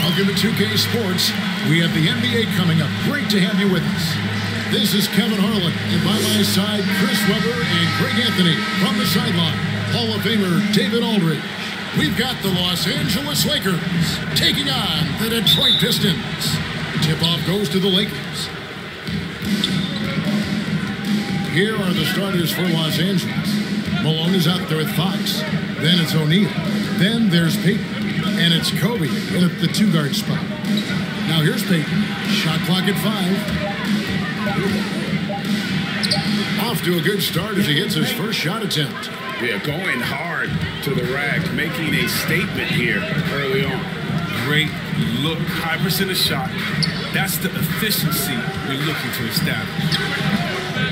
Welcome to 2K Sports. We have the NBA coming up. Great to have you with us. This is Kevin Harlan, and by my side, Chris Webber and Greg Anthony. From the sideline, Hall of Famer David Aldridge. We've got the Los Angeles Lakers taking on the Detroit Pistons. Tip-off goes to the Lakers. Here are the starters for Los Angeles. Malone is out there with Fox. Then it's O'Neal. Then there's Payton. And it's Kobe in at the two-guard spot. Now here's Payton. Shot clock at 5. Off to a good start as he gets his first shot attempt. Yeah, going hard to the rack, making a statement here early on. Great look, high percentage shot. That's the efficiency we're looking to establish.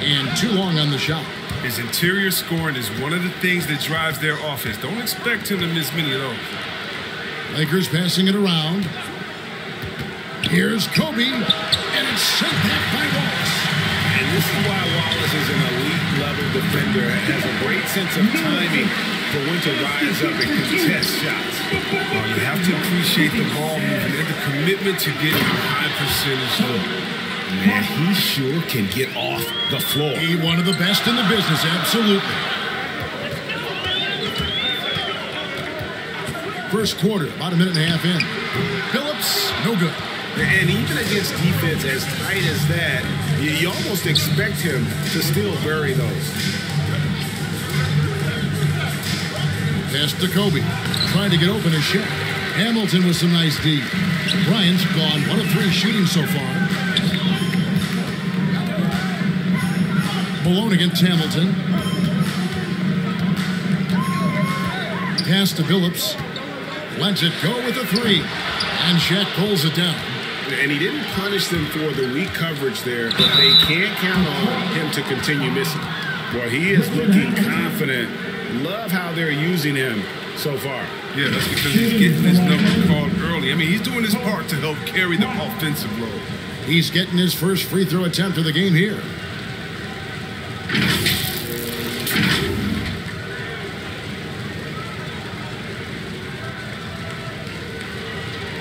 And too long on the shot. His interior scoring is one of the things that drives their offense. Don't expect him to miss many of those. Lakers passing it around. Here's Kobe, and it's sent back by Wallace. And this is why Wallace is an elite-level defender, has a great sense of timing for when to rise up and contest shots. Well, you have to appreciate the ball movement and the commitment to getting a high percentage look. Man, he sure can get off the floor. He's one of the best in the business, absolutely. First quarter, about a minute and a half in. Phillips, no good. And even against defense as tight as that, you almost expect him to still bury those. Pass to Kobe, trying to get open a shot. Hamilton with some nice D. Bryant's gone 1 of 3 shooting so far. Malone against Hamilton. Pass to Phillips. Lets it go with a 3. And Shaq pulls it down. And he didn't punish them for the weak coverage there, but they can't count on him to continue missing. Boy, he is looking confident. Love how they're using him so far. Yeah, that's because he's getting his number called early. I mean, he's doing his part to help carry the offensive load. He's getting his first free throw attempt of the game here.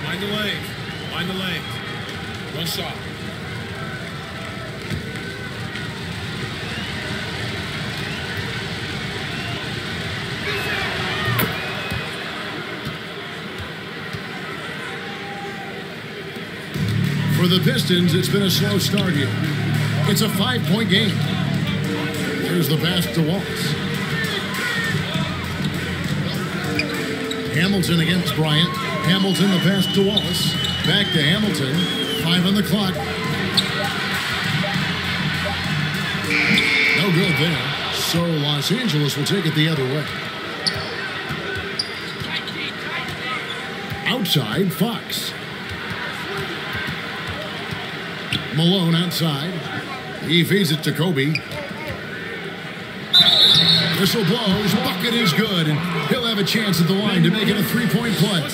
Mind the lane. Mind the lane. One shot. For the Pistons, it's been a slow start here. It's a 5-point game. There's the pass to Wallace. Hamilton against Bryant. Hamilton, the pass to Wallace. Back to Hamilton. 5 on the clock. No good there. So Los Angeles will take it the other way. Outside, Fox. Malone outside. He feeds it to Kobe. Whistle blows. Bucket is good. And he'll have a chance at the line to make it a 3-point play.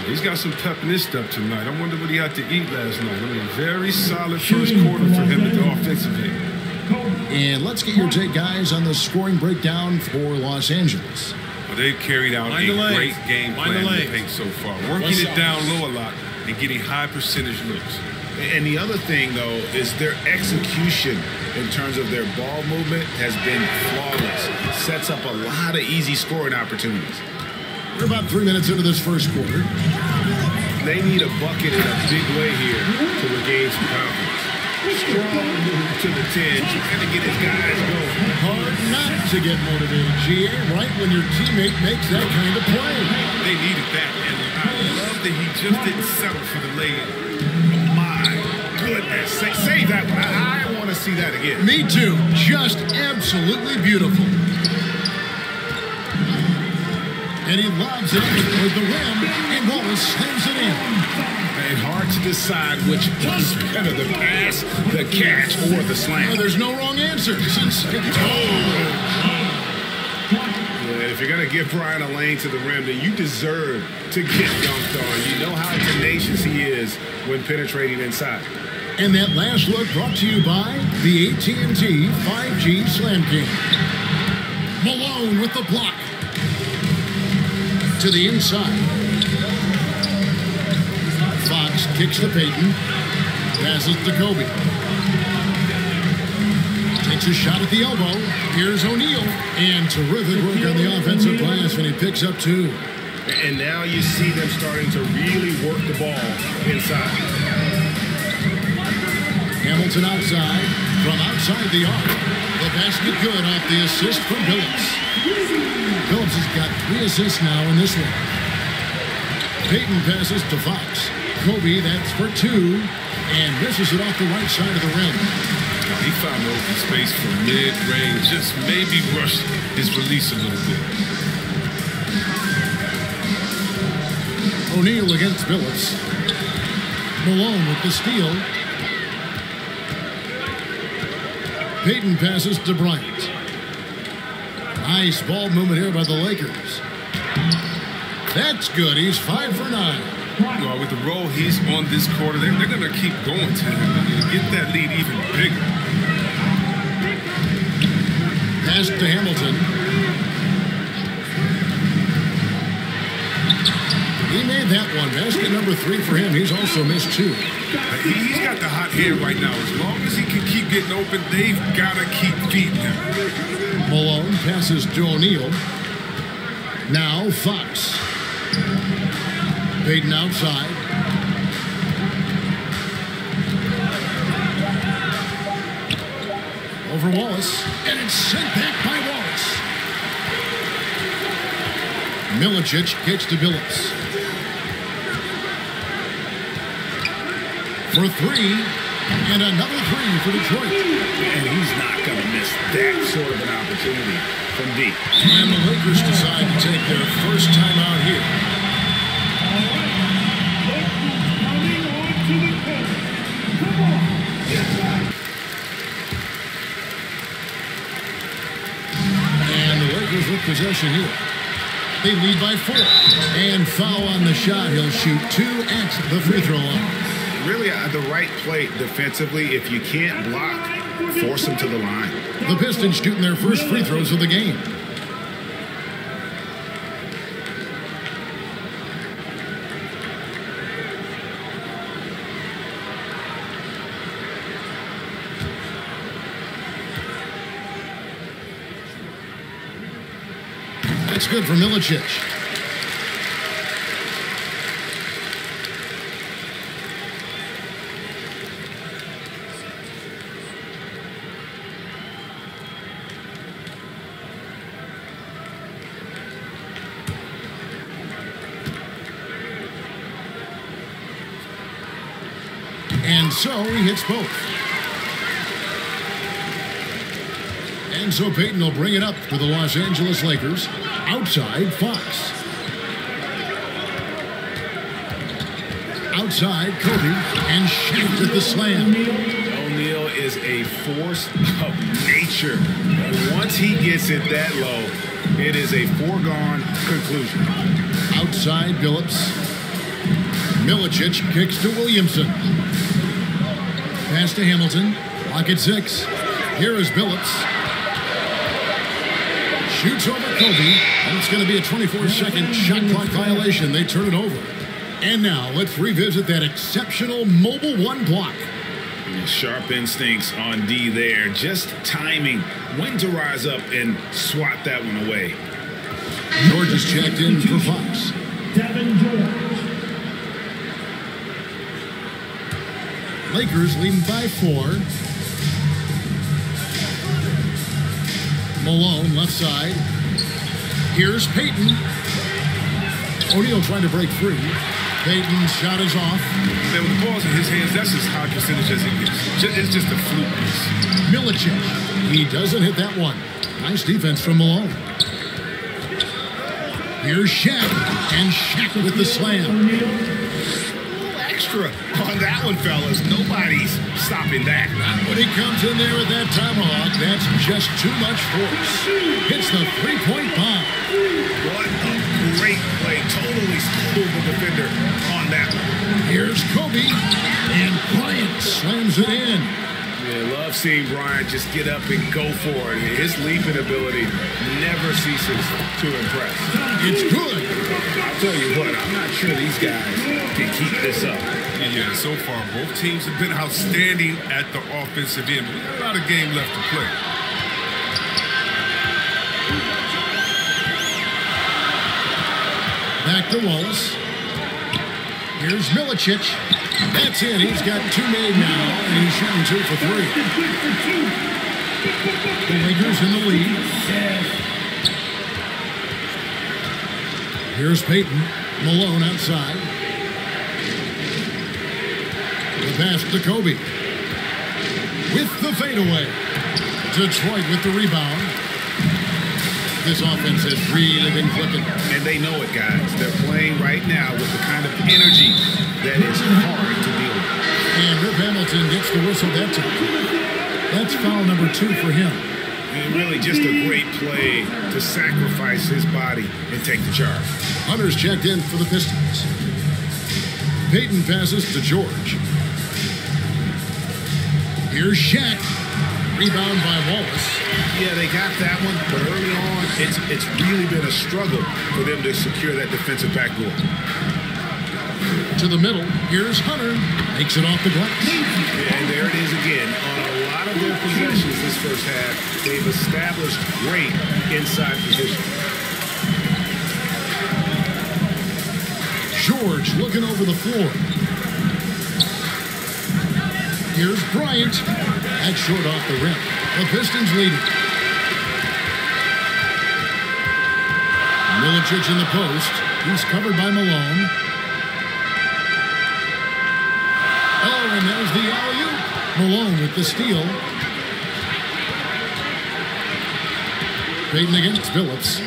He's got some pep in his step tonight. I wonder what he had to eat last night. I mean, very solid first quarter for him at the offensive end. And let's get your take, guys, on the scoring breakdown for Los Angeles. Well, they've carried out a great game plan in the paint so far. Working it down low a lot and getting high percentage looks. And the other thing, though, is their execution in terms of their ball movement has been flawless. Sets up a lot of easy scoring opportunities. We're about 3 minutes into this first quarter. They need a bucket in a big way here to regain some confidence. Strong to the 10, trying to get his guys going. Hard not to get motivated, GA, right when your teammate makes that kind of play. They needed that, and I love that he just didn't settle for the lay-in. My goodness. Save that one. I want to see that again. Me too. Just absolutely beautiful. And he lobs it with the rim, and Wallace slams it in. And hard to decide which was better, the pass, the catch, or the slam. Well, there's no wrong answer. If you're going to give Brian a lane to the rim, then you deserve to get dunked on. You know how tenacious he is when penetrating inside. And that last look brought to you by the AT&T 5G Slam King. Malone with the block. To the inside. kicks to Payton. Passes to Kobe. Takes a shot at the elbow. Here's O'Neal. And terrific work on the offensive glass, and he picks up 2. And now you see them starting to really work the ball inside. Hamilton outside. From outside the arc. The basket good off the assist from Billups. Billups has got 3 assists now in this one. Payton passes to Fox. Kobe, that's for 2. And misses it off the right side of the rim. He found open space from mid-range. Just maybe rushed his release a little bit. O'Neal against Billups. Malone with the steal. Payton passes to Bryant. Nice ball movement here by the Lakers. That's good. He's 5 for 9. Well, with the role he's on this quarter, they're going to keep going to him and get that lead even bigger. Pass to Hamilton. He made that one. Basket number 3 for him. He's also missed 2. He's got the hot hand right now. As long as he can keep getting open, they've got to keep feeding him. Malone passes to O'Neal. Now Fox. Payton outside. Over Wallace. And it's sent back by Wallace. Milicic kicks to Billups. For 3. And another 3 for Detroit. And he's not going to miss that sort of an opportunity from deep. And the Lakers decide to take their first time out here. And the Lakers with possession here. They lead by 4. And foul on the shot. He'll shoot 2 at the free throw line. Really the right play defensively. If you can't block, force them to the line. The Pistons shooting their first free throws of the game. That's good for Milicic. And so he hits both. And so Payton will bring it up to the Los Angeles Lakers. Outside, Fox. Outside, Kobe. And Shaq with the slam. O'Neal is a force of nature. Once he gets it that low, it is a foregone conclusion. Outside, Billups. Milicic kicks to Williamson. Pass to Hamilton. Clock at 6. Here is Billups. Shoots over Kobe. And it's going to be a 24-second shot clock violation. They turn it over. And now let's revisit that exceptional mobile 1 block. Sharp instincts on D there. Just timing when to rise up and swat that one away. George is checked in for Fox. Devin George. Lakers leading by 4. Malone left side. Here's Payton. O'Neal trying to break free. Payton's shot is off. Man, with the ball's in his hands, that's as high percentage as it gets. It's just a fluke piece. Milicic. He doesn't hit that one. Nice defense from Malone. Here's Shaq. And Shaq with the slam. Extra on that one, fellas. Nobody's stopping that. Not when he comes in there with that tomahawk. That's just too much force. Hits the 3-point bomb. What a great play. Totally schooled the defender on that one. Here's Kobe. And Bryant slams it in. Yeah, love seeing Bryant just get up and go for it. His leaping ability never ceases to impress. It's good. I'll tell you what, I'm not sure these guys can keep this up. Yeah, so far, both teams have been outstanding at the offensive end. We got a lot of game left to play. Back to Wallace. Here's Milicic. That's it. He's got 2 made now, and he's shooting 2 for 3. The Lakers in the lead. Here's Payton. Malone outside. The pass to Kobe. With the fadeaway. Detroit with the rebound. This offense has really been clicking. And they know it, guys. They're playing right now with the kind of energy that is hard to deal with. And Rip Hamilton gets the whistle that time. That's foul number 2 for him. And really just a great play to sacrifice his body and take the charge. Hunter's checked in for the Pistons. Payton passes to George. Here's Shaq. Rebound by Wallace. Yeah, they got that one, but early on, it's really been a struggle for them to secure that defensive backboard. To the middle, here's Hunter. Makes it off the glass. And there it is again. On a lot of their possessions this first half, they've established great inside position. George looking over the floor. Here's Bryant. That's short off the rim. The Pistons leading. Milicic in the post. He's covered by Malone. Oh, and there's the alley-oop. Malone with the steal. Payton against Phillips.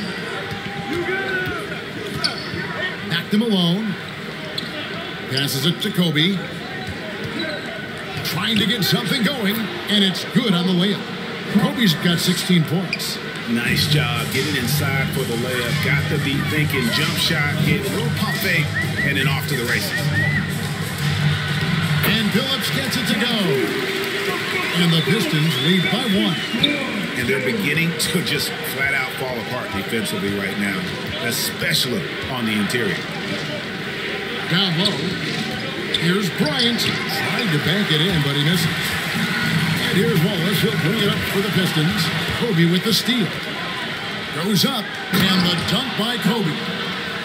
Back to Malone. Passes it to Kobe. Trying to get something going, and it's good on the layup. Kobe's got 16 points. Nice job getting inside for the layup. Got to be thinking jump shot, get a little pump fake, and then off to the races. And Phillips gets it to go. And the Pistons lead by 1. And they're beginning to just flat out fall apart defensively right now, especially on the interior. Down low. Here's Bryant. Trying to bank it in, but he misses. And here's Wallace. He'll bring it up for the Pistons. Kobe with the steal. Goes up. And the dunk by Kobe.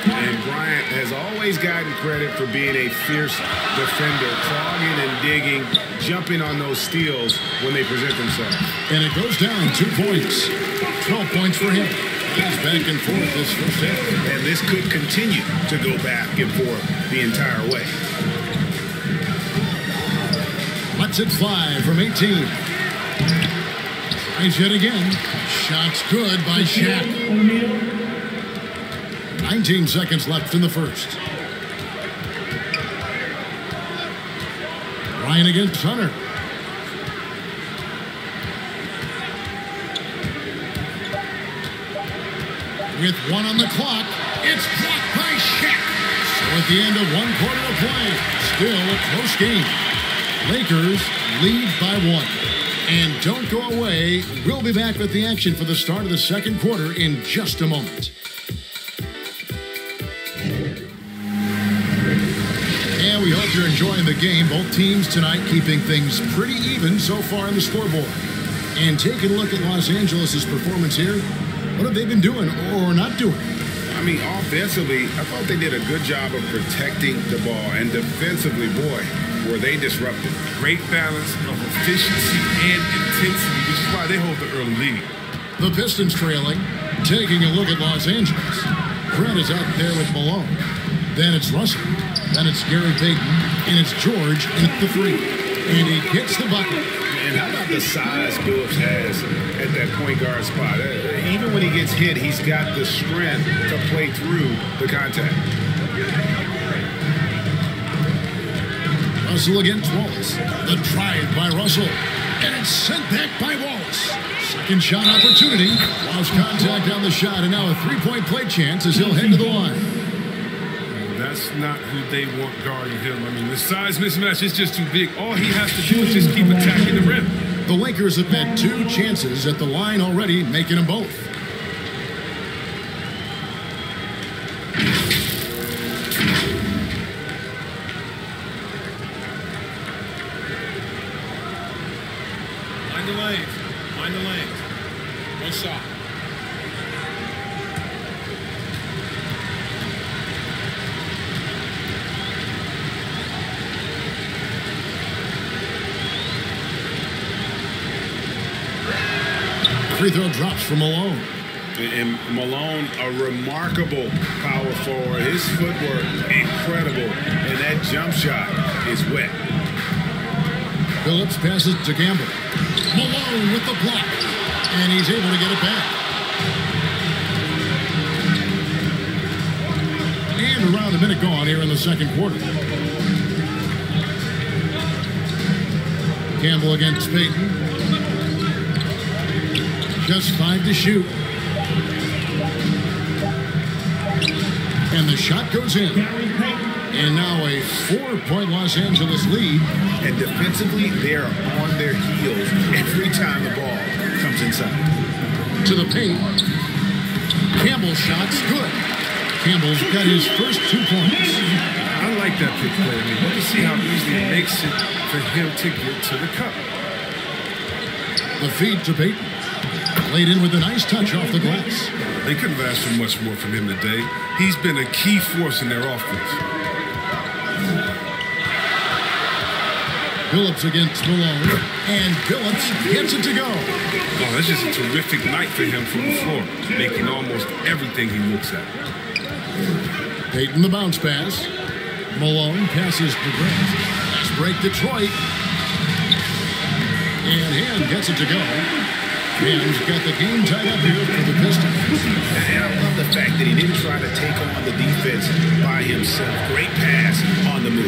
And Bryant has always gotten credit for being a fierce defender, clogging and digging, jumping on those steals when they present themselves. And it goes down 2 points. 12 points for him. He's back and forth this first half. And this could continue to go back and forth the entire way. Lets it fly from 18. Tries yet again. Shot's good by Shaq. 19 seconds left in the first. Ryan against Hunter. With 1 on the clock, it's blocked by Shaq. So at the end of 1 quarter of play, still a close game. Lakers lead by 1. And don't go away. We'll be back with the action for the start of the second quarter in just a moment. And we hope you're enjoying the game. Both teams tonight keeping things pretty even so far on the scoreboard. And taking a look at Los Angeles' performance here. What have they been doing or not doing? I mean, offensively, I thought they did a good job of protecting the ball. And defensively, boy, were they disruptive. Great balance of efficiency and intensity, which is why they hold the early lead. The Pistons trailing. Taking a look at Los Angeles. Brett is out there with Malone. Then it's Russell. Then it's Gary Payton. And it's George at the 3. And he gets the bucket. And how about the size Phillips has at that point guard spot? Even when he gets hit, he's got the strength to play through the contact. Russell against Wallace. The drive by Russell. And it's sent back by Wallace. Second shot opportunity. Lost contact on the shot. And now a 3-point play chance as he'll head to the line. That's not who they want guarding him. I mean, the size mismatch is just too big. All he has to do is just keep attacking the rim. The Lakers have had 2 chances at the line already, making them both. Mind the legs. Mind the legs. One shot. Free throw drops for Malone. And Malone, a remarkable power forward. His footwork, incredible. And that jump shot is wet. Phillips passes to Campbell. Malone with the block. And he's able to get it back. And around a minute gone here in the second quarter. Campbell against Payton. Just 5 to shoot. And the shot goes in. And now a 4-point Los Angeles lead. And defensively, they're on their heels every time the ball comes inside. To the paint. Campbell's shot's good. Campbell's got his first 2 points. I like that pick play. I mean, you can see how easy it makes it for him to get to the cup. The feed to Payton. Laid in with a nice touch off the glass. They couldn't have asked for much more from him today. He's been a key force in their offense. Phillips against Malone. And Phillips gets it to go. Oh, that's just a terrific night for him from the floor, making almost everything he looks at. Payton the bounce pass. Malone passes to Grant. Nice break Detroit. And Hand gets it to go. Hand's got the game tied up here for the Pistons. And I love the fact that he didn't try to take on the defense by himself. Great pass on the move.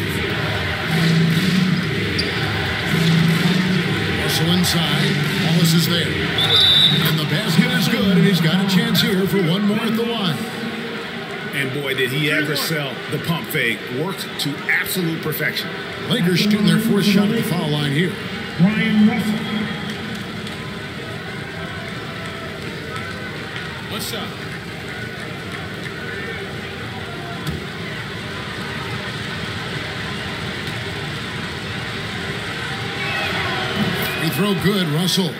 Russell inside. Wallace is there. And the basket is good, and he's got a chance here for one more at the line. And boy, did he ever sell the pump fake. Worked to absolute perfection. Lakers shooting their 4th shot at the foul line here. Ryan Russell. One shot. Free throw good, Russell.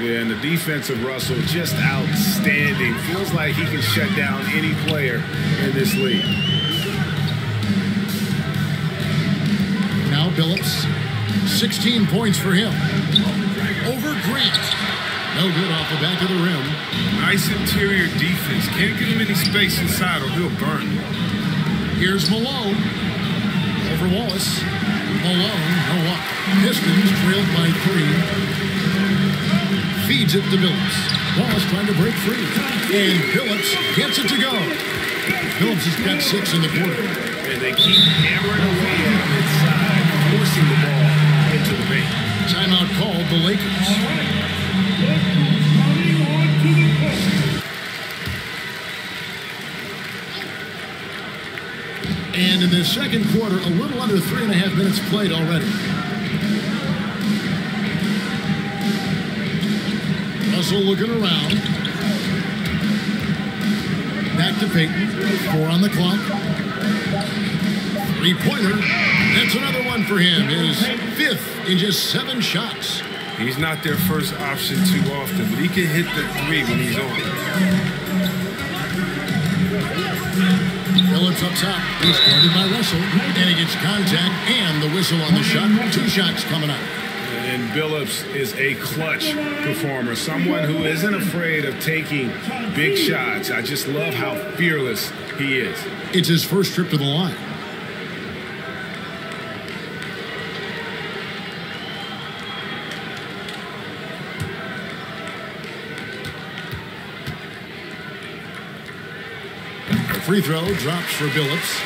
Yeah, and the defense of Russell just outstanding. Feels like he can shut down any player in this league. Now Phillips. 16 points for him. Over Grant. No good off the back of the rim. Nice interior defense. Can't give him any space inside or he'll burn. Here's Malone. Over Wallace. Malone, no up. Pistons trailed by 3. Feeds it to Phillips. Wallace trying to break free. And Phillips gets it to go. Phillips has got 6 in the quarter. And they keep hammering away at him inside, forcing the ball into the paint. Timeout called the Lakers. And in the second quarter, a little under 3.5 minutes played already. Russell looking around. Back to Payton. 4 on the clock. 3-pointer. That's another one for him. His 5th in just 7 shots. He's not their first option too often, but he can hit the 3 when he's on. Phillips up top. He's guarded by Russell. And he gets contact and the whistle on the shot. 2 shots coming up. And Billups is a clutch performer, someone who isn't afraid of taking big shots. I just love how fearless he is. It's his first trip to the line. The free throw drops for Billups.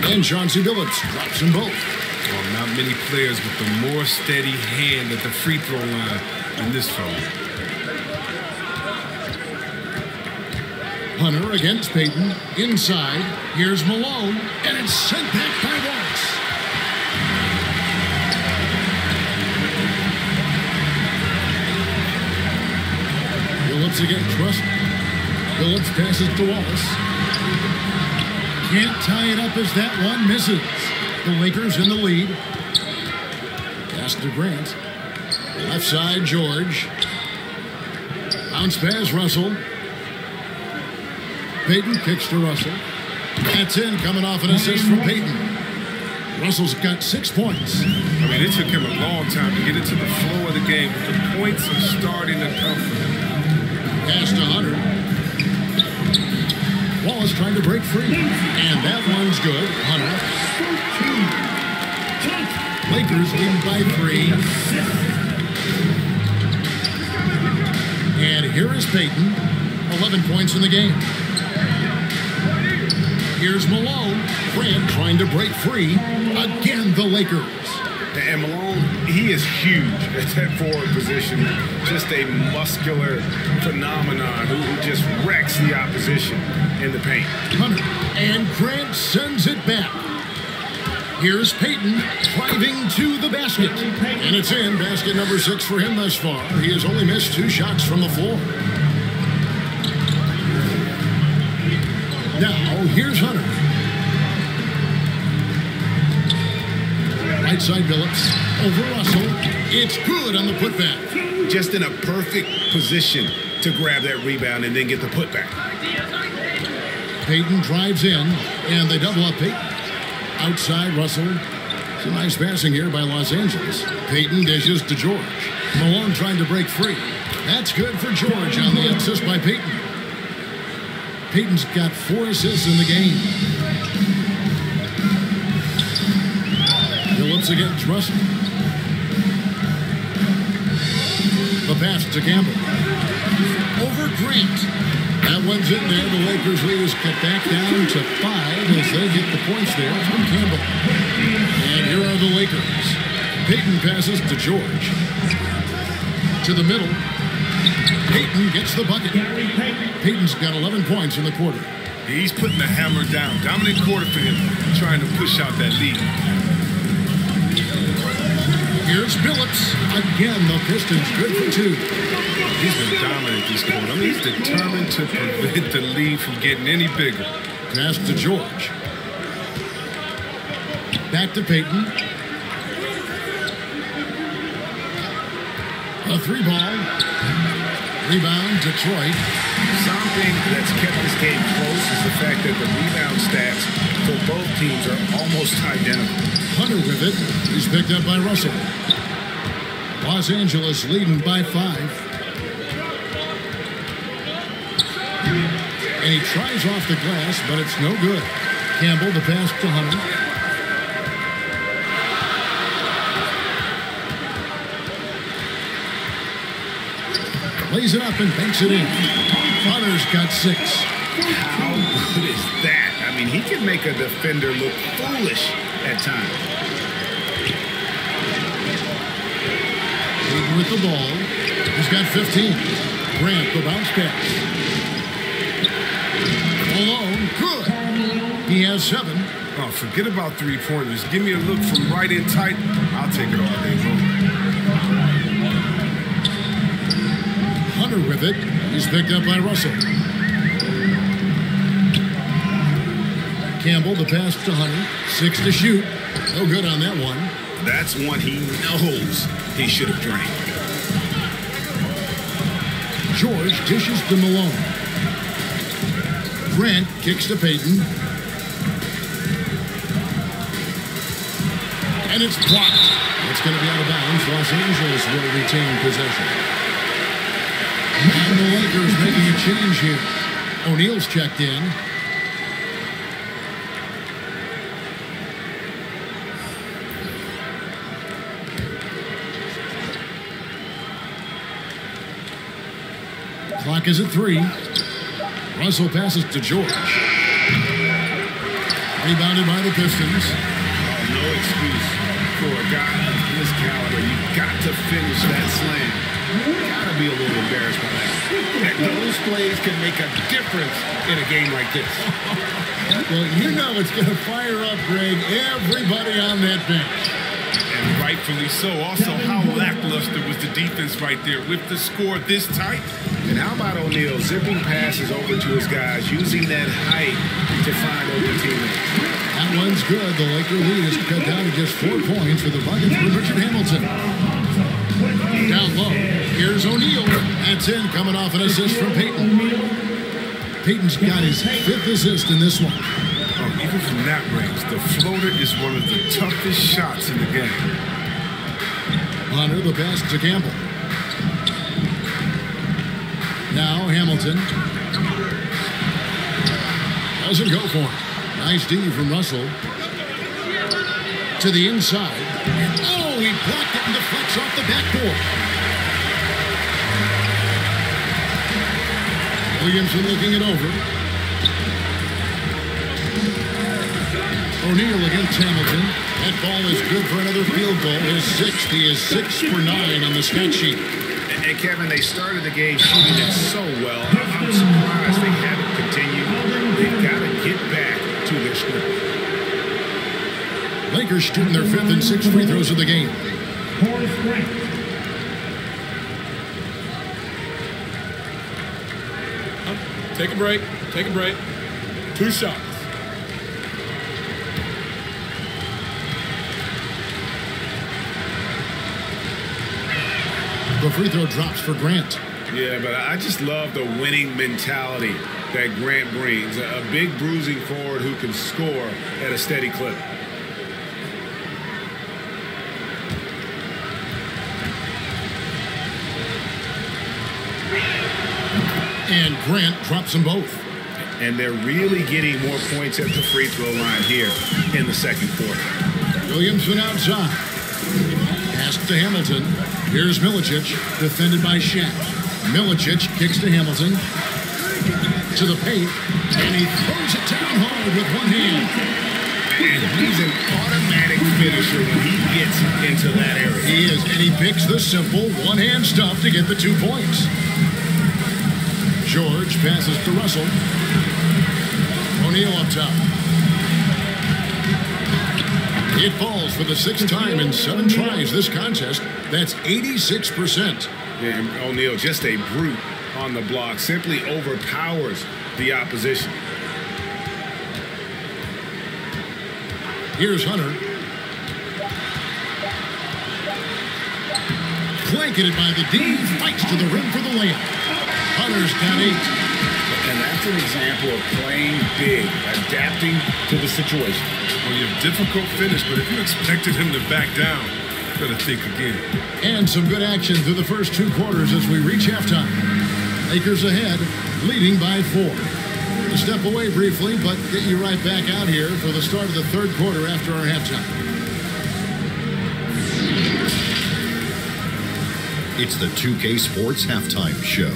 And Chauncey Billups drops them both. Oh, not many players with the more steady hand at the free throw line than this fella. Hunter against Payton. Inside. Here's Malone. And it's sent back by Wallace. Phillips against Russell. Phillips passes to Wallace. Can't tie it up as that one misses. The Lakers in the lead. Pass to Grant. Left side, George. Bounce pass, Russell. Payton kicks to Russell. That's in, coming off an assist from Payton. Russell's got 6 points. I mean, it took him a long time to get into the flow of the game, but the points are starting to come for him. Pass to Hunter. Wallace trying to break free. And that one's good. Hunter. Lakers lead by 3. And here is Payton. 11 points in the game. Here's Malone. Grant trying to break free. Again, the Lakers. And Malone, he is huge at that forward position. Just a muscular phenomenon who just wrecks the opposition in the paint. Hunter. And Grant sends it back. Here's Payton driving to the basket. And it's in. Basket number 6 for him thus far. He has only missed 2 shots from the floor. Now, here's Hunter. Right side, Phillips. Over Russell. It's good on the putback. Just in a perfect position to grab that rebound and then get the putback. Payton drives in, and they double up Payton. Outside, Russell. Some nice passing here by Los Angeles. Payton dishes to George. Malone trying to break free. That's good for George on the assist by Payton. Payton's got 4 assists in the game. Phillips against Russell. The pass to Campbell. Over Grant. That one's in there. The Lakers lead is cut back down to 5 as they get the points there from Campbell. And here are the Lakers. Payton passes to George. To the middle. Payton gets the bucket. Payton's got 11 points in the quarter. He's putting the hammer down. Dominant quarter for him, trying to push out that lead. Here's Phillips. Again, the Pistons good for 2. He's been dominant this quarter. I mean, he's determined to prevent the lead from getting any bigger. Pass to George. Back to Payton. A 3-ball. Rebound, Detroit. Something that's kept this game close is the fact that the rebound stats for both teams are almost identical. Hunter with it. He's picked up by Russell. Los Angeles leading by 5. And he tries off the glass, but it's no good. Campbell, the pass to Hunter. Lays it up and banks it in. Hunter's got 6. How good is that? I mean, he can make a defender look foolish at times. Payton with the ball. He's got 15. Grant, the bounce pass. Malone, good. He has 7. Oh, forget about 3-pointers. Give me a look from right in tight. I'll take it all day long. Hunter with it. He's picked up by Russell. Campbell, the pass to Hunter. 6 to shoot. No good on that one. That's one he knows he should have drained. George dishes to Malone. Grant kicks to Payton. And it's blocked. It's going to be out of bounds. Los Angeles will retain possession. And the Lakers making a change here. O'Neal's checked in. Clock is at 3. Russell passes to George. Rebounded by the Pistons. No excuse. for a guy of his caliber, you got to finish that slam. Got to be a little embarrassed by that. And those plays can make a difference in a game like this. Well, you know it's going to fire up, Greg, everybody on that bench. And rightfully so. Also, how lackluster was the defense right there with the score this tight. And how about O'Neal zipping passes over to his guys, using that height to find open teammates? That one's good. The Laker lead is cut down to just 4 points for the Buckets for Richard Hamilton. Down low, here's O'Neal. That's in, coming off an assist from Payton. Payton's got his 5th assist in this one. Even from that range, the floater is one of the toughest shots in the game. Hunter, the pass to Campbell. Now Hamilton. Doesn't go for it. Nice D from Russell. To the inside. Oh, he blocked it and deflects off the backboard. Williamson looking it over. O'Neal against Hamilton. That ball is good for another field goal. His 6th. He is 6 for 9 on the stat sheet. And Kevin, they started the game shooting it so well. I'm surprised they haven't continued. They've got to get back to their script. Lakers shooting their 5th and 6th free throws of the game. Take a break. Take a break. 2 shots. The free throw drops for Grant. Yeah, but I just love the winning mentality that Grant brings. A big bruising forward who can score at a steady clip. And Grant drops them both. And they're really getting more points at the free throw line here in the second quarter. Williamson outside. Pass to Hamilton. Here's Milicic, defended by Shaq. Milicic kicks to Hamilton. To the paint. And he throws it down hard with one hand. And he's an automatic finisher when he gets into that area. He is, and he picks the simple one-hand stuff to get the 2 points. George passes to Russell. O'Neal up top. It falls for the 6th time in 7 tries this contest. That's 86%. And O'Neal, just a brute on the block, simply overpowers the opposition. Here's Hunter. Blanketed by the D, fights to the rim for the layup. Hunter's got 8. And that's an example of playing big, adapting to the situation. Well, you have difficult finish, but if you expected him to back down, you better think again. And some good action through the first 2 quarters as we reach halftime. Lakers ahead, leading by 4. We'll step away briefly, but get you right back out here for the start of the 3rd quarter after our halftime. It's the 2K Sports Halftime Show.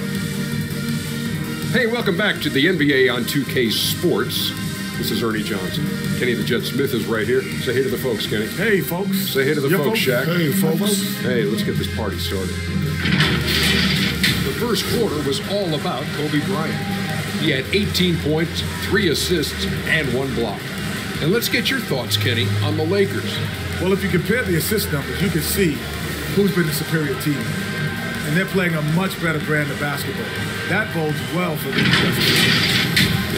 Hey, welcome back to the NBA on 2K Sports. This is Ernie Johnson. Kenny the Jet Smith is right here. Say hey to the folks, Kenny. Hey, folks. Say hey to the folks, Shaq. Hey, folks. Hey, let's get this party started. The first quarter was all about Kobe Bryant. He had 18 points, 3 assists, and 1 block. And let's get your thoughts, Kenny, on the Lakers. Well, if you compare the assist numbers, you can see who's been the superior team. And they're playing a much better brand of basketball. That bodes well for the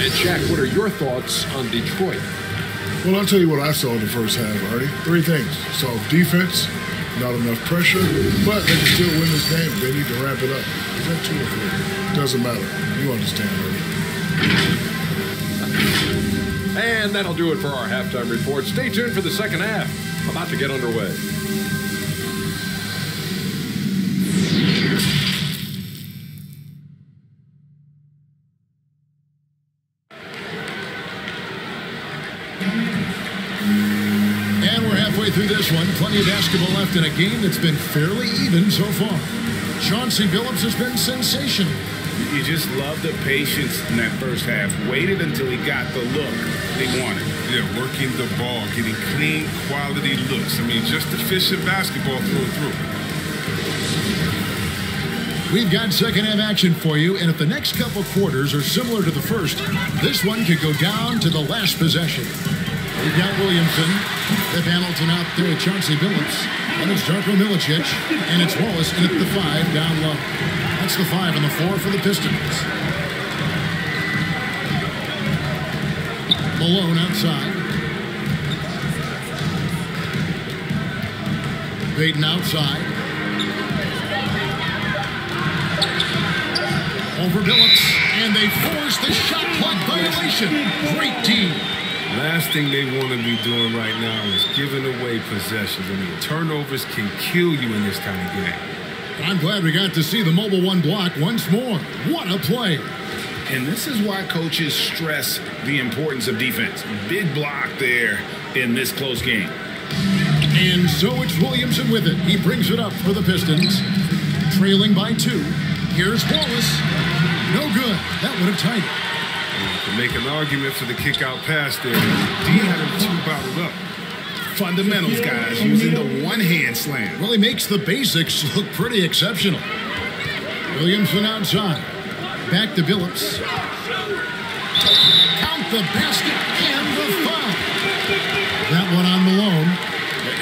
And Shaq, what are your thoughts on Detroit? Well, I'll tell you what I saw in the first half, Artie. 3 things. So defense, not enough pressure, but they can still win this game. They need to ramp it up. Is that 2 or 3? Doesn't matter. You understand, Artie. And that'll do it for our halftime report. Stay tuned for the second half. About to get underway. And we're halfway through this one. Plenty of basketball left in a game that's been fairly even so far. Chauncey Billups has been sensational. You just love the patience in that first half. Waited until he got the look he wanted. Yeah, working the ball, getting clean, quality looks. I mean, just efficient basketball through and through. We've got second half action for you, and if the next couple quarters are similar to the first, this one could go down to the last possession. We've got Williamson, Pip Hamilton out there with Chauncey Billups, and it's Darko Milicic, and it's Wallace in at the 5 down low. That's the 5 and the 4 for the Pistons. Malone outside. Payton outside. Over Billups, and they force the shot clock violation. Great team. Last thing they want to be doing right now is giving away possessions. I mean, turnovers can kill you in this kind of game. I'm glad we got to see the mobile one block once more. What a play. And this is why coaches stress the importance of defense. Big block there in this close game. And so it's Williamson with it. He brings it up for the Pistons. Trailing by 2. Here's Wallace. No good. That would have tied it. To make an argument for the kick-out pass there, D had him 2 bottled up. Fundamentals, guys, using the one-hand slam. Well, he makes the basics look pretty exceptional. Williamson outside. Back to Billups. Count the basket and the foul. That one on Malone.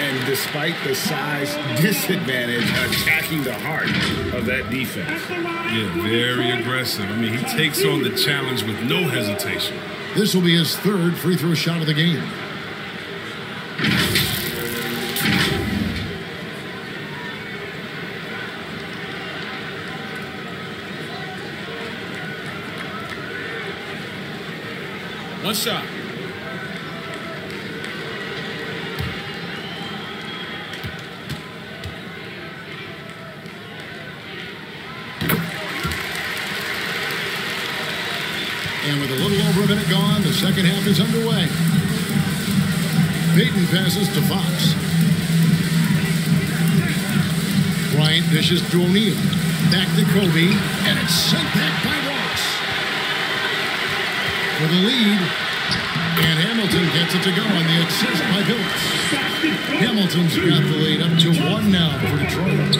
And despite the size disadvantage, attacking the heart of that defense. Yeah, very aggressive. I mean, he takes on the challenge with no hesitation. This will be his 3rd free throw shot of the game. One shot. And with a little over a minute gone, the second half is underway. Payton passes to Fox. Bryant dishes to O'Neal. Back to Kobe, and it's sent back by Wallace. For the lead, and Hamilton gets it to go on the assist by Billups. Hamilton's got the lead up to 1 now for Detroit.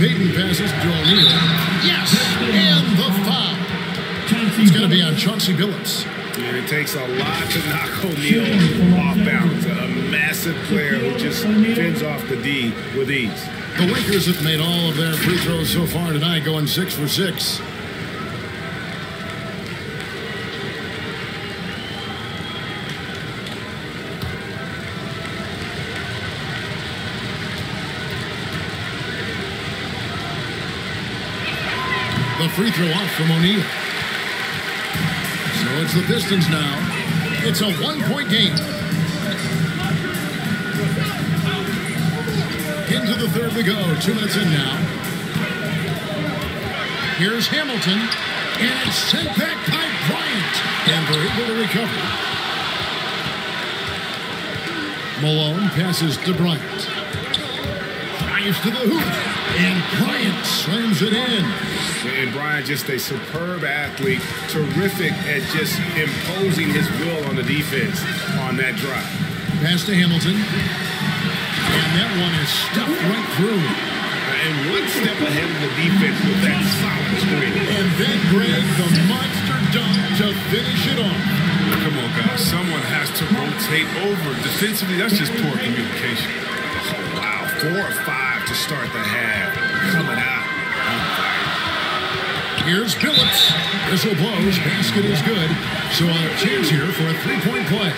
Payton passes to O'Neal. Yes, and the foul. It's going to be on Chauncey Billups. And it takes a lot to knock O'Neal off balance. A massive player who just fends off the D with ease. The Lakers have made all of their free throws so far tonight, going 6 for 6. The free throw off from O'Neal. So it's the Pistons now. It's a 1-point game. Into the 3rd we go. 2 minutes in now. Here's Hamilton. And it's sent back by Bryant. And they're able to recover. Malone passes to Bryant. Drives to the hoop. And Bryant slams it in. And Bryant, just a superb athlete, terrific at just imposing his will on the defense on that drive. Pass to Hamilton. And that one is stuffed right through. And one step ahead of the defense with that solid screen. And then Greg, the monster dunk to finish it off. Come on, guys. Someone has to rotate over. Defensively, that's just poor communication. Oh, wow. 4 or 5 to start the half. Coming out. Here's Billups. Whistle blows. Basket is good. So a chance here for a 3-point play.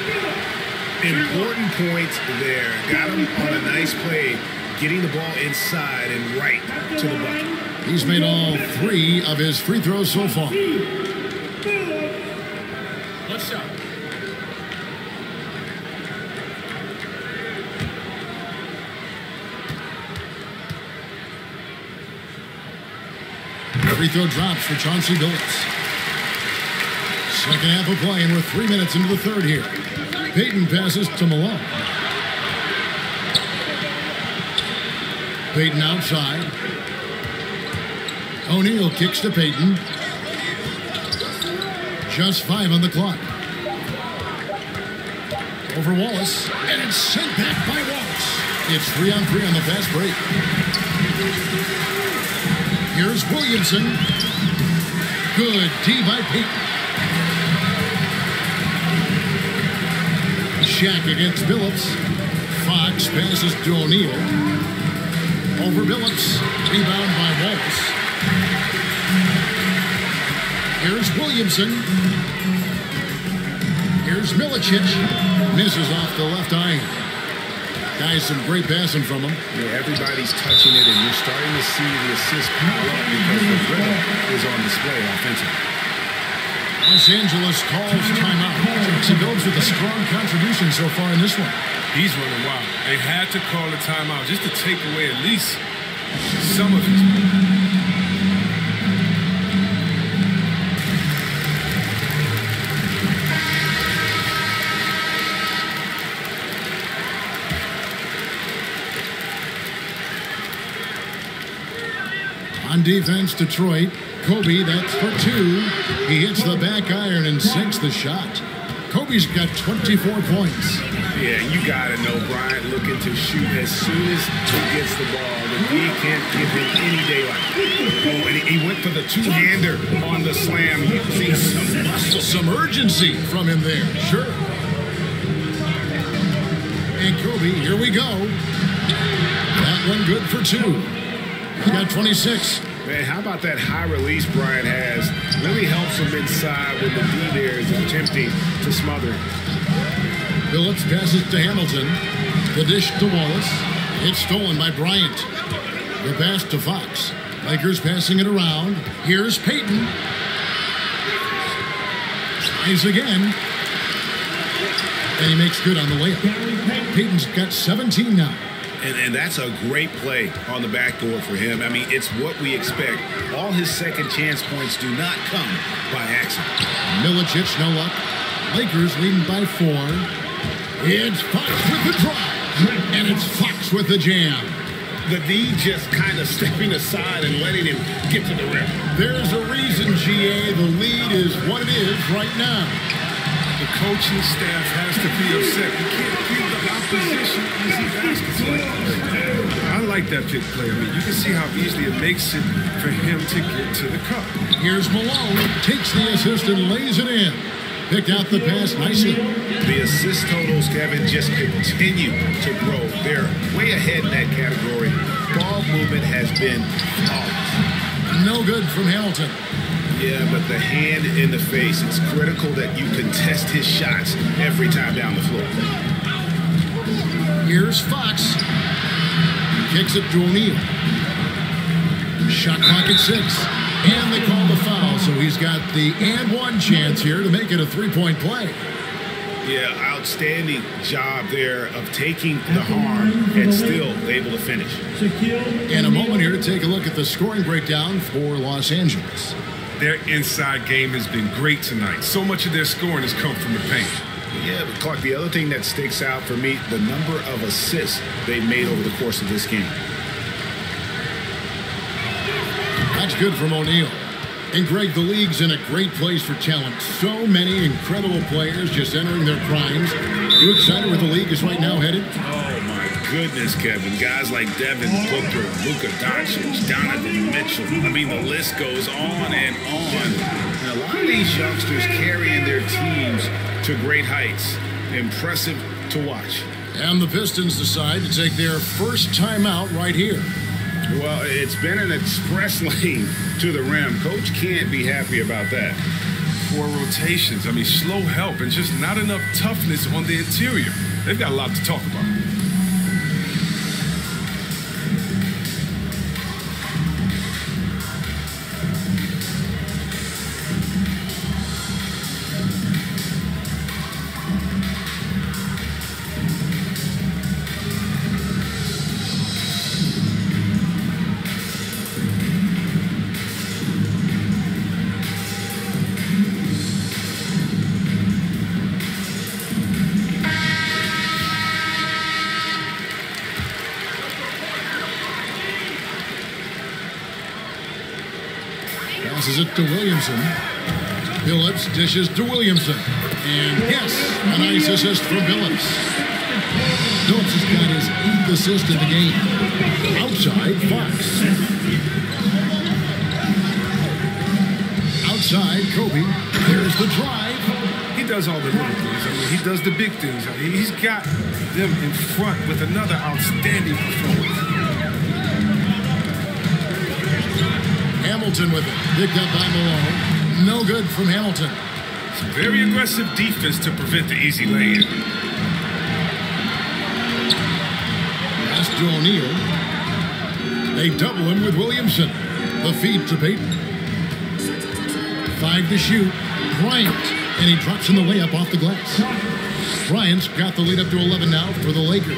Important points there. Got him on a nice play, getting the ball inside and right to the bucket. He's made all 3 of his free throws so far. One shot. Free throw drops for Chauncey Billups. Second half of play, and we're 3 minutes into the 3rd here. Payton passes to Malone. Payton outside. O'Neal kicks to Payton. Just 5 on the clock. Over Wallace, and it's sent back by Wallace. It's 3-on-3 on the fast break. Here's Williamson. Good D by Payton. Shaq against Billups. Fox passes to O'Neal. Over Billups. Rebound by Wallace. Here's Williamson. Here's Milicic. Misses off the left eye. Guys, some great passing from him. Yeah, everybody's touching it, and you're starting to see the assist pile up because the rhythm is on display offensively. Los Angeles calls timeout. Jackson Phillips with a strong contribution so far in this one. He's running wild. They had to call a timeout just to take away at least some of his play. On defense, Detroit. Kobe, that's for 2. He hits the back iron and sinks the shot. Kobe's got 24 points. Yeah, you got to know Bryant looking to shoot as soon as he gets the ball. The D can't give him any daylight. Oh, and he went for the two-hander on the slam. You see some muscle. Some urgency from him there, sure. And Kobe, here we go. That one good for 2. He's got 26. Man, how about that high release Bryant has? Really helps him inside when the D there is attempting to smother him. Billups passes to Hamilton. The dish to Wallace. It's stolen by Bryant. The pass to Fox. Lakers passing it around. Here's Payton. Tries again. And he makes good on the layup. Payton's got 17 now. And that's a great play on the backdoor for him. I mean, it's what we expect. All his second chance points do not come by accident. Milicic, no luck. Lakers leading by 4. It's Fox with the drive. And it's Fox with the jam. The D just kind of stepping aside and letting him get to the rim. There's a reason, GA. The lead is what it is right now. The coaching staff has to be upset. You can't give the opposition easy baskets. I like that pick play. I mean, you can see how easily it makes it for him to get to the cup. Here's Malone. Takes the assist and lays it in. Picked out the pass nicely. The assist totals, Kevin, just continue to grow. They're way ahead in that category. Ball movement has been flawless. No good from Hamilton. Yeah, but the hand in the face, it's critical that you contest his shots every time down the floor. Here's Fox. Kicks it to O'Neal. Shot clock at 6. And they call the foul, so he's got the and one chance here to make it a three-point play. Yeah, outstanding job there of taking the harm and still able to finish. In a moment here to take a look at the scoring breakdown for Los Angeles. Their inside game has been great tonight. So much of their scoring has come from the paint. Yeah, but Clark, the other thing that sticks out for me, the number of assists they made over the course of this game. That's good from O'Neal. And Greg, the league's in a great place for talent. So many incredible players just entering their primes. You excited where the league is right now headed? Oh, my goodness, Kevin. Guys like Devin Booker, Luka Doncic, Donovan Mitchell. I mean, the list goes on and on. And a lot of these youngsters carrying their teams to great heights. Impressive to watch. And the Pistons decide to take their first timeout right here. Well, it's been an express lane to the rim. Coach can't be happy about that. 4 rotations. I mean, slow help and just not enough toughness on the interior. They've got a lot to talk about. Passes it to Williamson. Billups dishes to Williamson. And yes, a nice assist from Phillips. Phillips has got his 8th assist in the game. Outside, Fox. Outside, Kobe. There's the drive. He does all the little things. I mean, he does the big things. He's got them in front with another outstanding performance. Hamilton with it. Picked up by Malone. No good from Hamilton. Some very aggressive defense to prevent the easy lay-in. Pass to O'Neal. They double him with Williamson. The feed to Payton. 5 to shoot. Bryant. And he drops in the layup off the glass. Bryant's got the lead up to 11 now for the Lakers.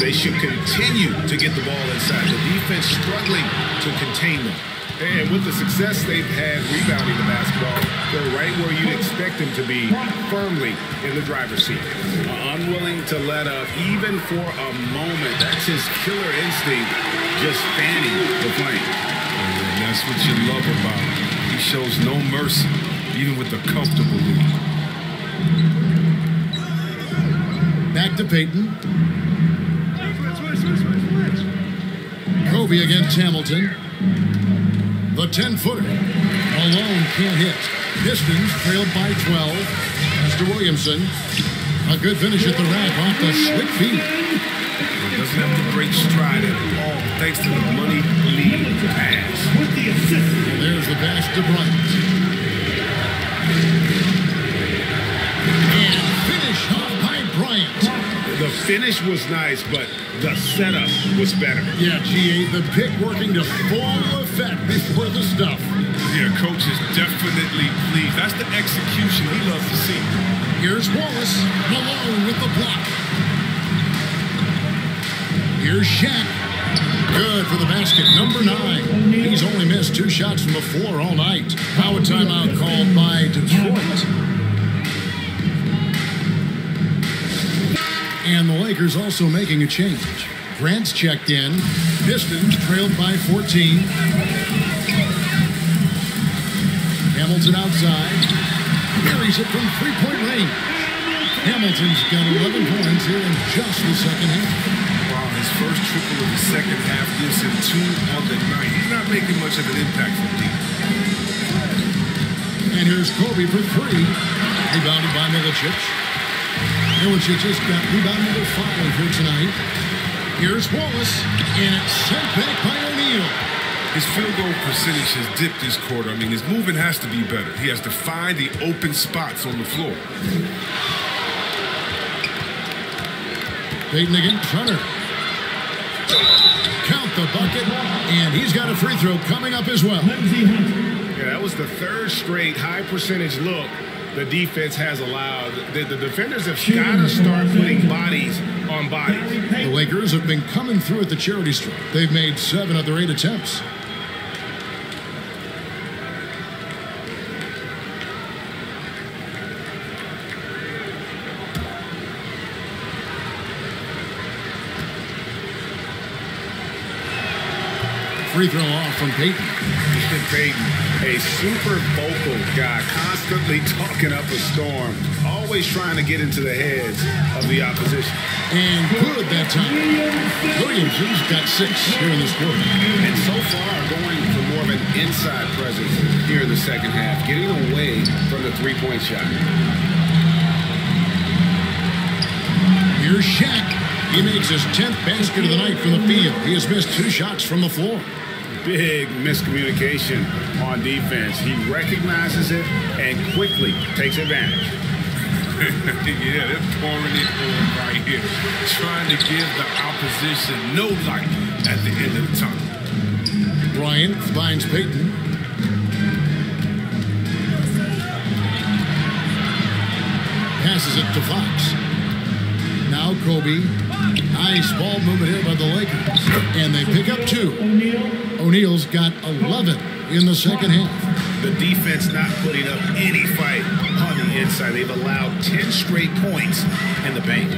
They should continue to get the ball inside. The defense struggling to contain them. And with the success they've had rebounding the basketball, they're right where you'd expect them to be, firmly in the driver's seat. Unwilling to let up even for a moment. That's his killer instinct, just fanning the flame. And that's what you love about him. He shows no mercy, even with the comfortable lead. Back to Payton. Kobe against Hamilton. The 10-footer. Malone can't hit. Pistons trailed by 12. That's to Williamson. A good finish at the rack off the slick feed. Doesn't have to break stride at all, thanks to the money lead pass. And there's the pass to Bryant. And finish off by Bryant. The finish was nice, but the setup was better. Yeah, GA, the pick working to full effect before the stuff. Yeah, coach is definitely pleased. That's the execution he loves to see. Here's Wallace. Malone with the block. Here's Shaq. Good for the basket. Number 9. He's only missed 2 shots from the floor all night. Now a timeout called by Detroit. And the Lakers also making a change. Grant's checked in. Pistons trailed by 14. Hamilton outside. Carries it from 3-point range. Hamilton's got 11 points here in just the second half. Wow, his first triple of the second half gives him 2 on the night. He's not making much of an impact from deep. And here's Kobe for 3. Rebounded by Milicic. Milicic just got rebound number 5 here tonight. Here's Wallace, and it's sent back by O'Neal. His field goal percentage has dipped this quarter. I mean, his movement has to be better. He has to find the open spots on the floor. Payton against Turner. Count the bucket, and he's got a free throw coming up as well. Yeah, that was the 3rd straight high percentage look the defense has allowed. The defenders have got to start putting bodies on bodies. The Lakers have been coming through at the charity stripe. They've made 7 of their 8 attempts. Free throw off from Payton. Payton, a super vocal guy, constantly talking up a storm, always trying to get into the heads of the opposition. And good that time. Williamson's got 6 here in this quarter. And so far, going for more of an inside presence here in the second half, getting away from the 3-point shot. Here's Shaq. He makes his 10th basket of the night from the field. He has missed 2 shots from the floor. Big miscommunication on defense. He recognizes it and quickly takes advantage. Yeah, they're pouring it on right here. Trying to give the opposition no light at the end of the tunnel. Bryant finds Payton. Passes it to Fox. Now Kobe. Nice ball movement here by the Lakers. And they pick up 2. O'Neal's got 11 in the second half. The defense not putting up any fight on the inside. They've allowed 10 straight points in the paint.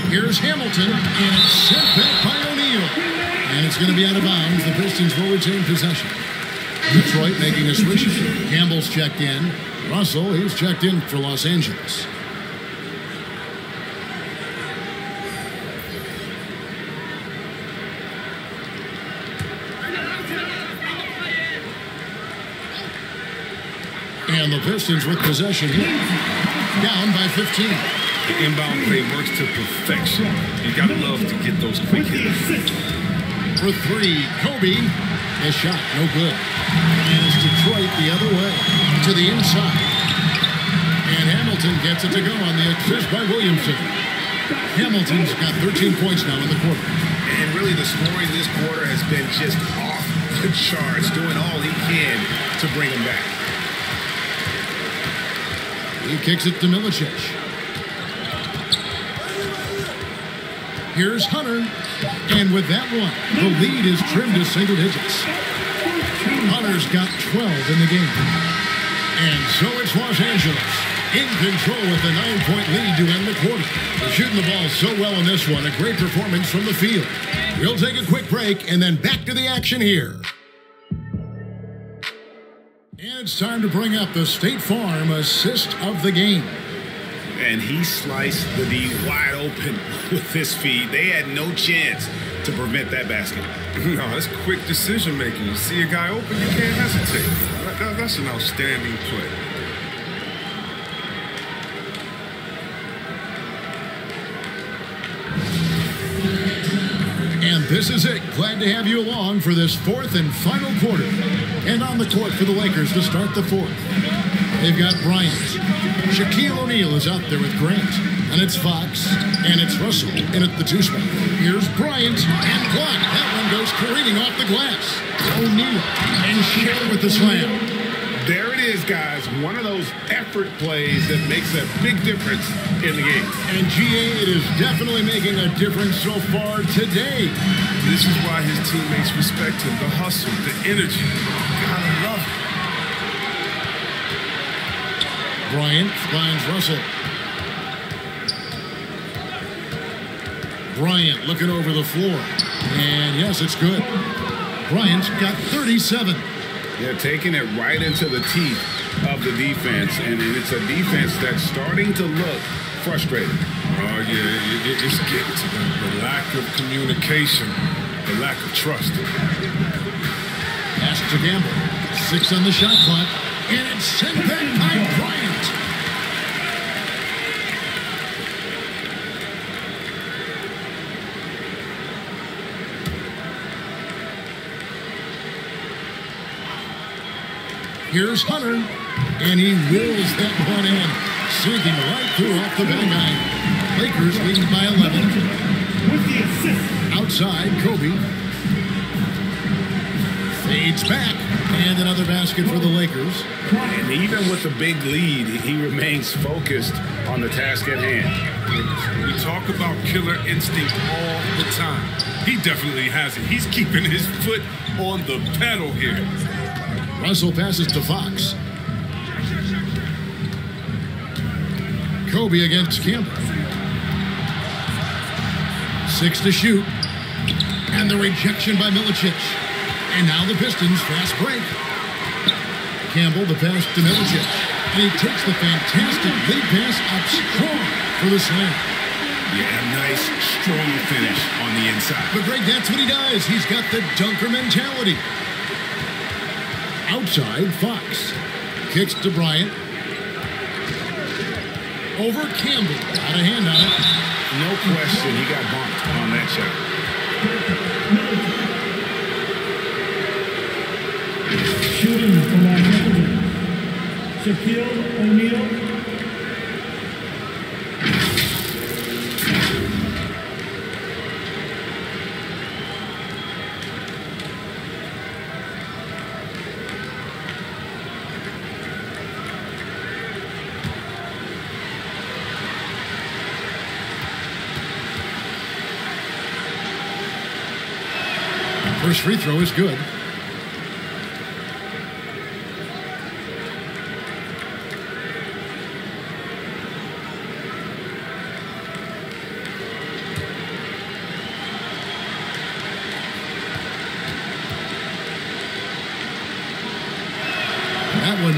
Here's Hamilton, and it's sent back by O'Neal. And it's going to be out of bounds. The Pistons will retain possession. Detroit making a switch. Campbell's checked in. Russell, he's checked in for Los Angeles. And the Pistons with possession here. Down by 15. The inbound play works to perfection. You gotta love to get those quick hits. For three, Kobe. His shot, no good. And it's Detroit the other way, to the inside. And Hamilton gets it to go on the assist by Williamson. Hamilton's got 13 points now in the quarter. And really the scoring this quarter has been just off the charts, doing all he can to bring him back. He kicks it to Milicic. Here's Hunter. And with that one, the lead is trimmed to single digits. Hunter's got 12 in the game. And so it's Los Angeles in control with a 9-point lead to end the quarter. They're shooting the ball so well in this one. A great performance from the field. We'll take a quick break and then back to the action here. And it's time to bring up the State Farm assist of the game. And he sliced the D wide open with his feet. They had no chance to prevent that basket. No, that's quick decision making. You see a guy open, you can't hesitate. That's an outstanding play. And this is it. Glad to have you along for this fourth and final quarter. And on the court for the Lakers to start the fourth. They've got Bryant. Shaquille O'Neal is out there with Grant. And it's Fox. And it's Russell in at the two spot. Here's Bryant. And blocked. That one goes careening off the glass. O'Neal. And Shaq with the slam. There it is, guys. One of those effort plays that makes a big difference in the game. And GA, it is definitely making a difference so far today. This is why his teammates respect him. The hustle, the energy. Gotta love it. Bryant finds Russell. Bryant looking over the floor. And yes, it's good. Bryant's got 37. They're taking it right into the teeth of the defense, and it's a defense that's starting to look frustrated. Oh, yeah, it's getting to the lack of communication, the lack of trust. Pass to Gamble. 6 on the shot clock, and it's sent back by Bryant. Here's Hunter, and he wills that one in, sinking right through off the bang iron. Lakers leading by 11. Outside, Kobe. Fades back, and another basket for the Lakers. And even with the big lead, he remains focused on the task at hand. We talk about killer instinct all the time. He definitely has it. He's keeping his foot on the pedal here. Russell passes to Fox. Kobe against Campbell. 6 to shoot. And the rejection by Milicic. And now the Pistons fast break. Campbell, the pass to Milicic. And he takes the fantastic lead pass up strong for the slam. Yeah, nice, strong finish on the inside. But Greg, that's what he does. He's got the dunker mentality. Outside, Fox. Kicks to Bryant. Over Campbell. Got a hand on it. No question, he got bumped on that shot. Shooting for my Shaquille O'Neal. First free throw is good.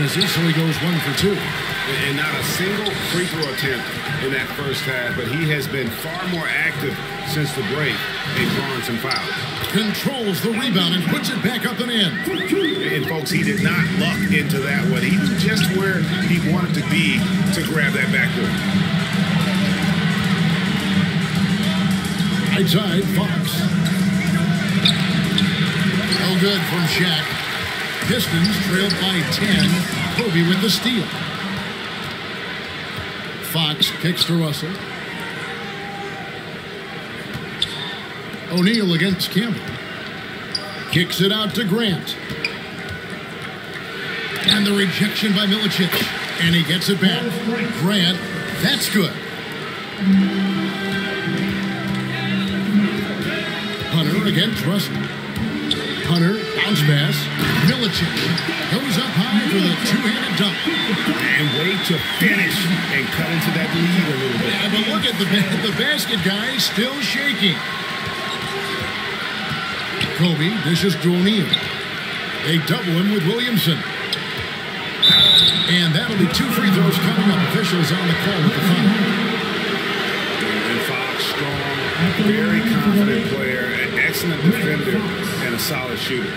misses, so he goes 1 for 2. And not a single free throw attempt in that first half, but he has been far more active since the break and drawing some fouls. Controls the rebound and puts it back up and in. And folks, he did not luck into that one. He was just where he wanted to be to grab that backboard. Right side, Fox. No good from Shaq. Pistons trailed by 10. Kobe with the steal. Fox kicks to Russell. O'Neal against Campbell. Kicks it out to Grant. And the rejection by Milicic. And he gets it back. Grant, that's good. Hunter against Russell. Hunter, bounce pass. Milicic goes up high for the two-handed dunk. And wait to finish and cut into that lead a little bit. Yeah, but look at the basket guy still shaking. Kobe dishes to O'Neal. They double him with Williamson. And that'll be 2 free throws coming up. Officials on the call with the foul. And Fox, strong, very confident player, an excellent defender, and a solid shooter.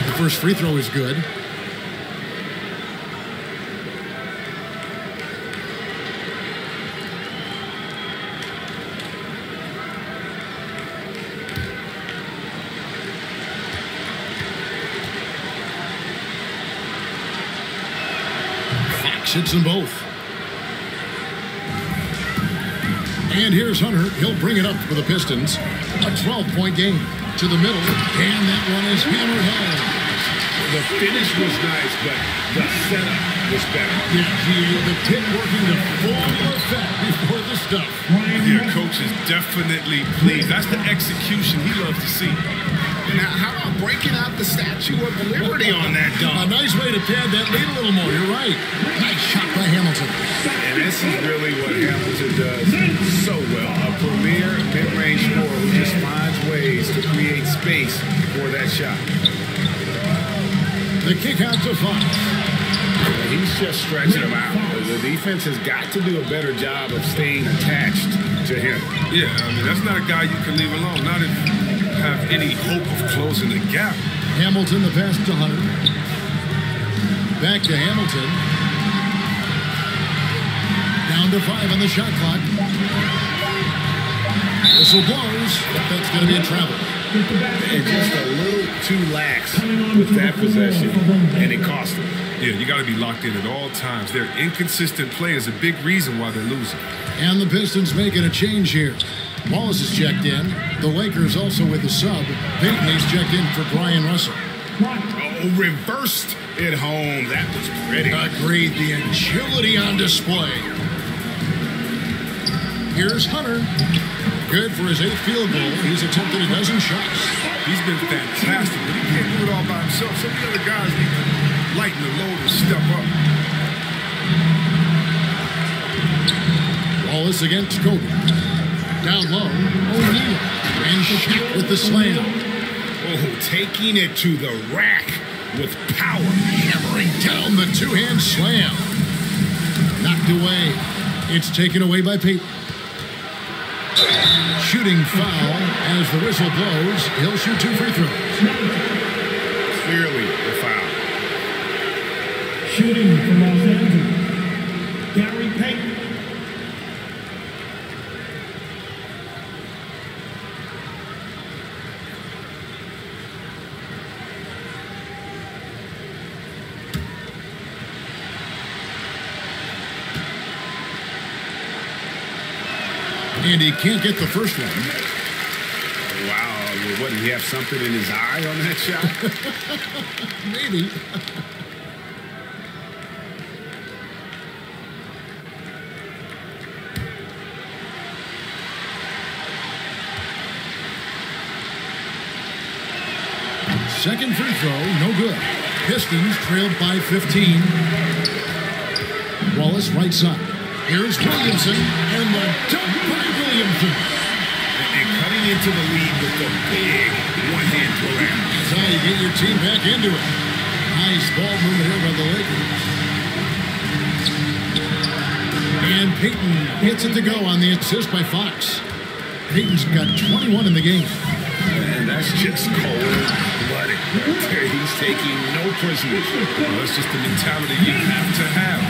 The first free throw is good. Hits them both. And here's Hunter. He'll bring it up for the Pistons. A 12-point game to the middle. And that one is hammered home. The finish was nice, but the setup was better. Yeah, the pit working to full effect before the stuff. Yeah, coach is definitely pleased. That's the execution he loves to see. Now, how about breaking out the Statue of Liberty on that dunk? A nice way to pad that lead a little more. You're right. Nice shot by Hamilton. And this is really what Hamilton does so well. A premier mid-range scorer who just finds ways to create space for that shot. The kick out to Fox. He's just stretching him out. The defense has got to do a better job of staying attached to him. Yeah, I mean, that's not a guy you can leave alone. Not if have any hope of closing the gap. Hamilton, the pass to Hunter. Back to Hamilton. Down to 5 on the shot clock. Whistle blows. That's going to be a travel. And just a little too lax with that possession, and it cost them. Yeah, you got to be locked in at all times. Their inconsistent play is a big reason why they're losing. And the Pistons making a change here. Wallace is checked in. The Lakers also with the sub. Payton is checked in for Brian Russell. Oh, reversed it home. That was pretty. Agreed. The agility on display. Here's Hunter. Good for his 8th field goal. He's attempted a dozen shots. He's been fantastic, but he can't do it all by himself. Some of the other guys need to lighten the load and step up. Wallace against Kobe. Down low, O'Neal. And Shaq with the slam. Oh, taking it to the rack with power. Hammering down the two-hand slam. Knocked away. It's taken away by Payton. Shooting foul as the whistle blows. He'll shoot 2 free throws. Clearly the foul. Shooting for Los Angeles, Gary Payton. And he can't get the first one. Wow. What, did he have something in his eye on that shot? Maybe. Second free throw, no good. Pistons trailed by 15. Wallace right side. Here's Williamson, and the dunk by Williamson. And cutting into the lead with the big one-hand program. That's how you get your team back into it. Nice ball movement here by the Lakers. And Payton gets it to go on the assist by Fox. Payton's got 21 in the game. And that's just cold-blooded. He's taking no prisoners. Well, that's just the mentality you have to have.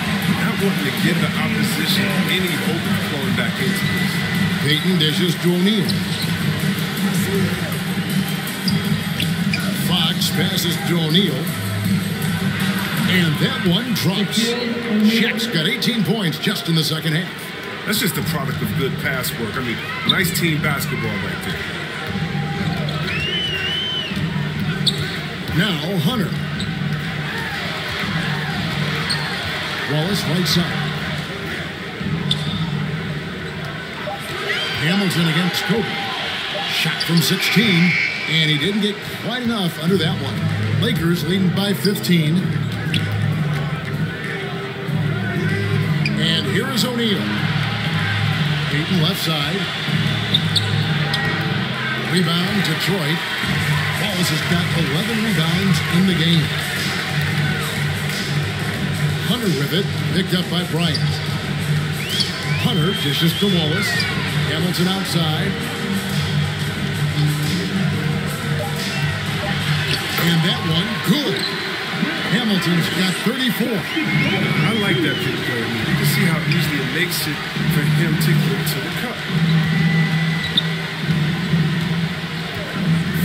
Not wanting to give the opposition any hope of flowing back into this. Payton dishes to O'Neal. Fox passes to O'Neal. And that one drops. Shaq's got 18 points just in the second half. That's just the product of good pass work. I mean, nice team basketball right there. Now Hunter. Wallace right side. Hamilton against Kobe. Shot from 16, and he didn't get quite enough under that one. Lakers leading by 15. And here is O'Neal. Payton left side. Rebound, Detroit. Wallace has got 11 rebounds in the game. Hunter with it, picked up by Bryant. Hunter dishes to Wallace. Hamilton outside. And that one, good. Hamilton's got 34. I like that pick play. I mean, you can see how easily it makes it for him to get to the cup.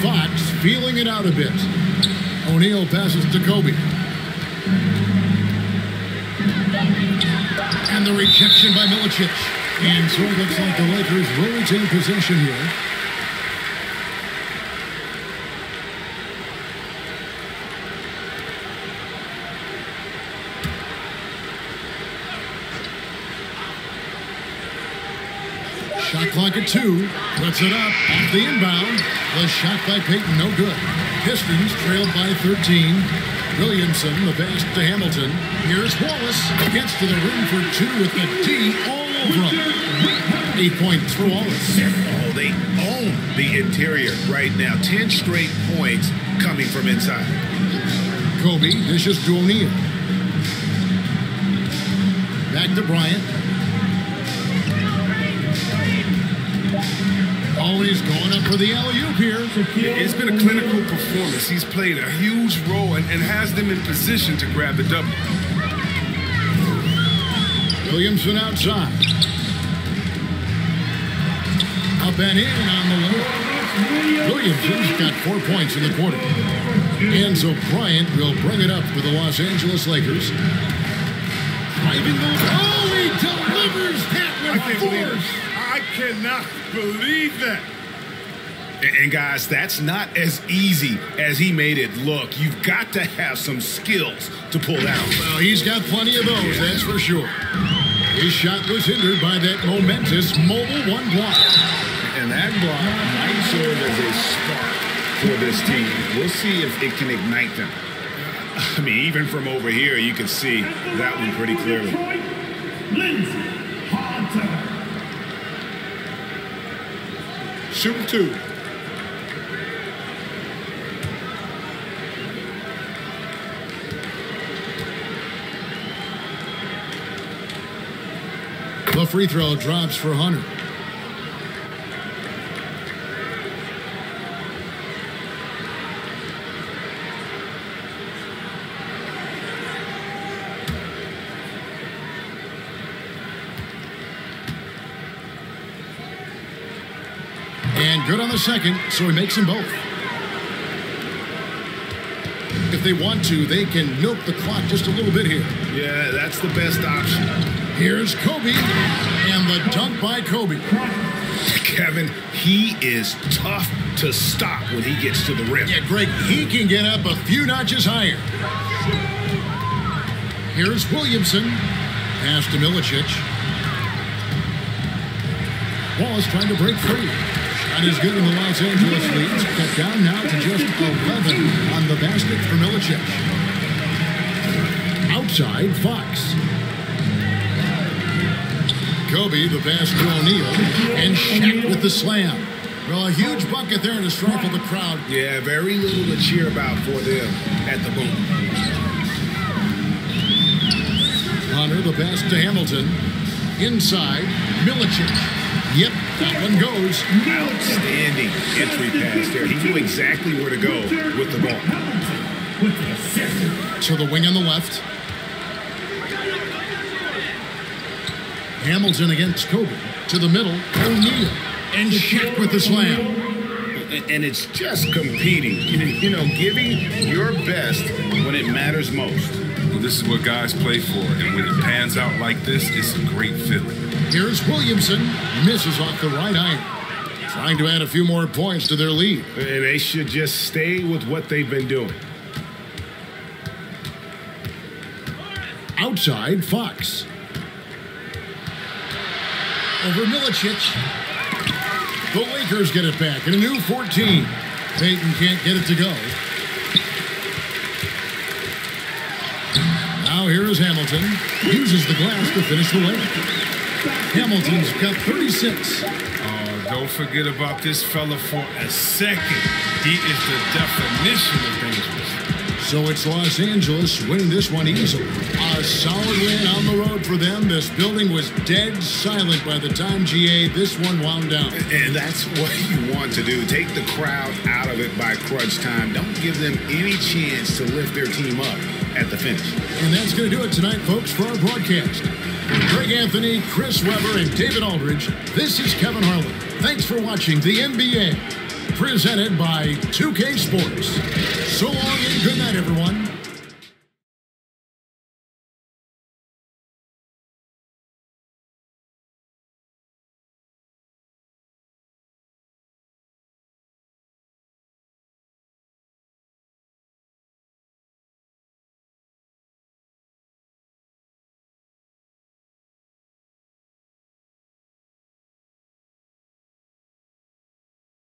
Fox feeling it out a bit. O'Neal passes to Kobe. And the rejection by Milicic. And so it looks like the Lakers will retain possession here. Shot clock at 2. Puts it up off the inbound. The shot by Payton, no good. Pistons trailed by 13. Williamson, the pass to Hamilton. Here's Wallace. Gets to the rim for 2 with the D all over him. 8 points for Wallace. Oh, they own the interior right now. 10 straight points coming from inside. Kobe dishes to O'Neal. Back to Bryant. Oh, he's going up for the alley-oop here. It's been a clinical performance. He's played a huge role and has them in position to grab the W. Williamson outside. Up and in on the low. Williamson's got 4 points in the quarter. And so Bryant will bring it up for the Los Angeles Lakers. Driving the... Oh, he delivers that with force. I cannot believe that. And guys, that's not as easy as he made it look. You've got to have some skills to pull down. Well, he's got plenty of those, that's for sure. His shot was hindered by that momentous mobile one block. And that block might serve as a spark for this team. We'll see if it can ignite them. I mean, even from over here, you can see that one pretty clearly. Shoot 2. The free throw drops for Hunter. And good on the second, so he makes them both. If they want to, they can milk the clock just a little bit here. Yeah, that's the best option. Here's Kobe, and the dunk by Kobe. Kevin, he is tough to stop when he gets to the rim. Yeah, Greg, he can get up a few notches higher. Here's Williamson. Pass to Milicic. Wallace trying to break free. Shot is good in the Los Angeles leads. Cut down now to just 11 on the basket for Milicic. Outside, Fox. Kobe, the pass to O'Neal, and Shaq with the slam. Well, a huge bucket there to stifle the crowd. Yeah, very little to cheer about for them at the moment. Hunter, the pass to Hamilton. Inside, Milicic. Yep, that one goes. Outstanding entry pass there. He knew exactly where to go with the ball. To the wing on the left. Hamilton against Kobe. To the middle, O'Neal. And Shaq with the slam. And it's just competing. You know, giving your best when it matters most. Well, this is what guys play for. And when it pans out like this, it's a great feeling. Here's Williamson. Misses off the right eye. Trying to add a few more points to their lead. And they should just stay with what they've been doing. Outside, Fox. Over Milicic. The Lakers get it back in a new 14. Payton can't get it to go. Now here is Hamilton. Uses the glass to finish the layup. Hamilton's got 36. Don't forget about this fella for a second. He is the definition of dangerous. So it's Los Angeles winning this one easily. A solid win on the road for them. This building was dead silent by the time, GA, this one wound down. And that's what you want to do. Take the crowd out of it by crunch time. Don't give them any chance to lift their team up at the finish. And that's going to do it tonight, folks, for our broadcast. For Greg Anthony, Chris Webber, and David Aldridge, this is Kevin Harlan. Thanks for watching the NBA, presented by 2K Sports. So long and good night, everyone.